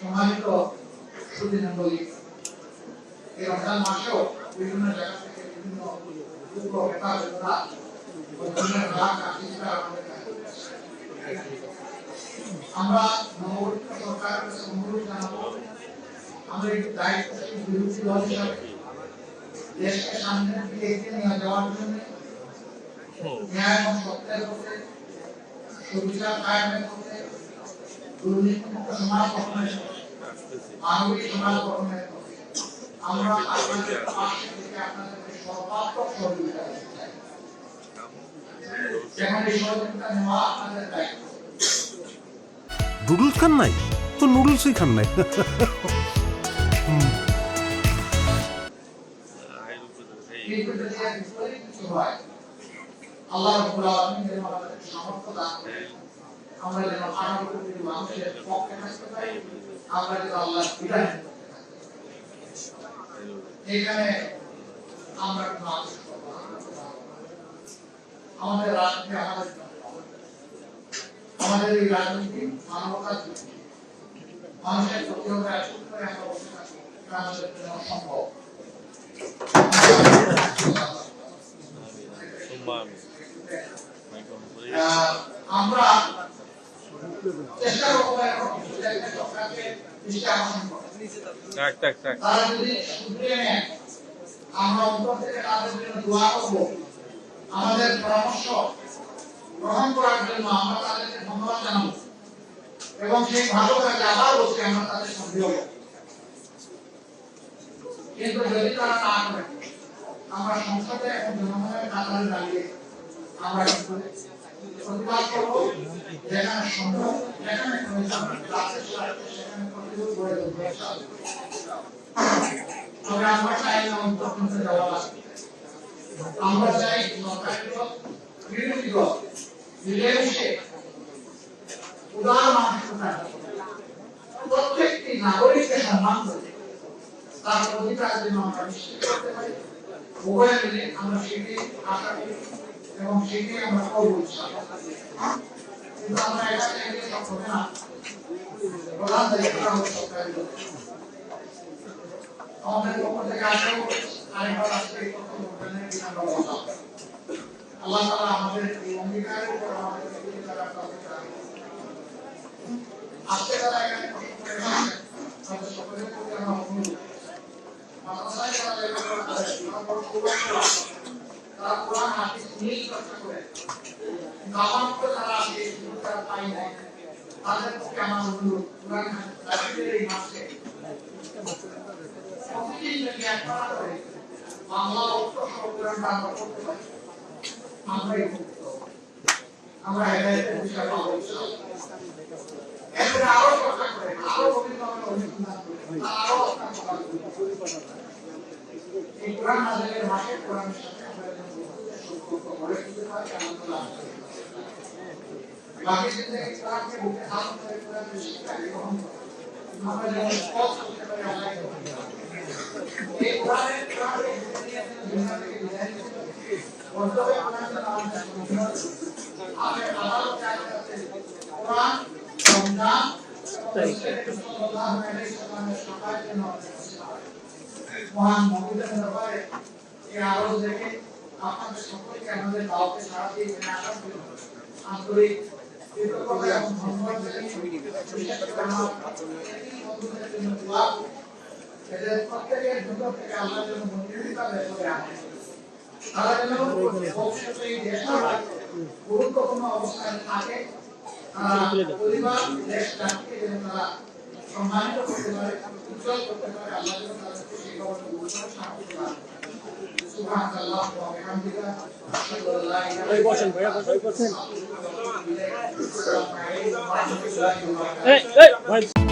সম্মানিত সুধীমণ্ডলী, এই রমজান মাসেও বিভিন্ন জায়গা থেকে বিভিন্ন দুঃখ ব্যথা বেদনা আমরা নবগঠিত সরকারের কাছে অনুরোধ জানাবো, আমরা একটু দায়িত্বশীল বিরোধী দল হিসাবে দেশকে সামনের দিকে এগিয়ে নিয়ে যাওয়ার জন্য ন্যায় এবং সত্যের পথে সুবিচার কায়েমের পথে দুর্নীতিমুক্ত সমাজ গঠনের পথে মানবিক সমাজ গঠনের পথে আমরা আপনাদের পাশে থেকে আপনাদেরকে সর্বাত্মক সহযোগিতা করতে চাই। যেমন এই সহযোগিতা নেওয়া আপনাদের দায়িত্ব। নুডলস খান নাই তো নুডলসই খান নাই। আল্লাহ রাব্বুল আলামিন যেন আমাদের সামর্থ্য দান করেন, আমরা যেন 18 কোটি মানুষের পক্ষে থাকতে পারি, আমরা যেন আল্লাহর বিধান এখানে আমরা আমাদের রাজনীতি আমাদের এই রাজনীতি মানবতার ভিত্তি, মানুষের প্রতি আমরা একত্র করে আমরা বসে থাকি, এটা আমাদের জন্য অসম্ভব। আমরা চেষ্টা করবো সরকারকে দৃষ্টি আকর্ষণ করতে, তারা যদি শুধরিয়ে নেয় আমরা অন্তর থেকে তাদের জন্য দোয়া করবো, আমাদের পরামর্শ গ্রহণ করার জন্য আমরা তাদেরকে ধন্যবাদ জানাবো এবং সেই ভালো কাজে আবার বলছি আমরা তাদের সঙ্গে হব। কিন্তু যদি তারা না করে আমরা সংসদে এবং জনগণের কাতারে দাঁড়িয়ে আমরা প্রতিবাদ করবো, যেখানে সম্ভব যেখানে সেখানে প্রতিরোধ গড়ে তুলবো। তবে আমরা চাই না অন্তর্ভুক্ত যাওয়া লাগবে, আমরা চাই সরকারি দল বিরোধী দল মিলেমিশে উদার মানসিকতা প্রত্যেকটি নাগরিককে সম্মান করে তার অধিকার যেন আমরা নিশ্চিত করতে পারি। উভয় মিলে আমরা সেটি আশা করি এবং সেটি আমরা করবো। কিন্তু আমরা এটা চাইলে সব হবে না, প্রধান দায়িত্ব সরকারি দল আমাদের পক্ষ থেকে আশা করছি আরেকবার আজকে আল্লাহ তাআলা আমাদের এই অঙ্গীকারের উপর আমাদের আজকে তারা এখানে আমাদের সকলের প্রতি আমরা অনুরোধ, মাদ্রাসায় তারা কোরআন হাদিস নিয়ে চর্চা করে গামাত্র তারা আসে তারা পাই নাই, তাদের পক্ষে আমার অনুরোধ কোরআন হাদিসের এই মাসে প্রতিদিন যদি একবার করে বাংলা অক্ষর সহ কোরআনটা আমরা পড়তে পারি, আমরা হেদায়েতের দিশা পাবো। এরপরে আরো চর্চা করে আরো গভীরভাবে অনুসন্ধান করে আরো এই কোরআন নাযিলের মাসে কোরআনের সাথে আমরা সম্পর্ক গড়ে তুলতে পারি, আনন্দ লাভ করি। বাকি জিন্দগি কোরআনকে বুকে ধারণ করে কোরআনের শিক্ষা গ্রহণ করে আমরা যেমন পথ চলতে পারি আল্লাহ এই কোরআনের দুনিয়া থেকে বিদায় নিতে বর্তমানে আমাদের আদালত চাইতে কোরআন রমজান সাল্লাল্লাহু আলাইহি ওয়াসাল্লামের শাফায়াতের জন্য মহান মহিলাদের দরবারে এই আরজ দেখে আপনাদের সকলকে আমাদের দাওয়াতে সাড়া দিয়ে এখানে আসার জন্য আন্তরিক কৃতজ্ঞতা এবং ধন্যবাদ বন্ধুদের জন্য দোয়া, এদের প্রত্যেকের ভিতর থেকে আল্লাহ যেন মন্দিরিতা বের করে আনে, তারা যেন ভবিষ্যতে এই দেশটা গুরুত্বপূর্ণ অবস্থায় থাকে, পরিবার দেশ জাতিকে যেন তারা সম্মানিত করতে পারে, উজ্জ্বল করতে পারে, আল্লাহ যেন তাদেরকে সেই গঠন সাহায্য করে। সুবহানাল্লাহ ওয়া বিহামদিহি আশহাদু আল্লা ইলাহা ইল্লাল্লাহ।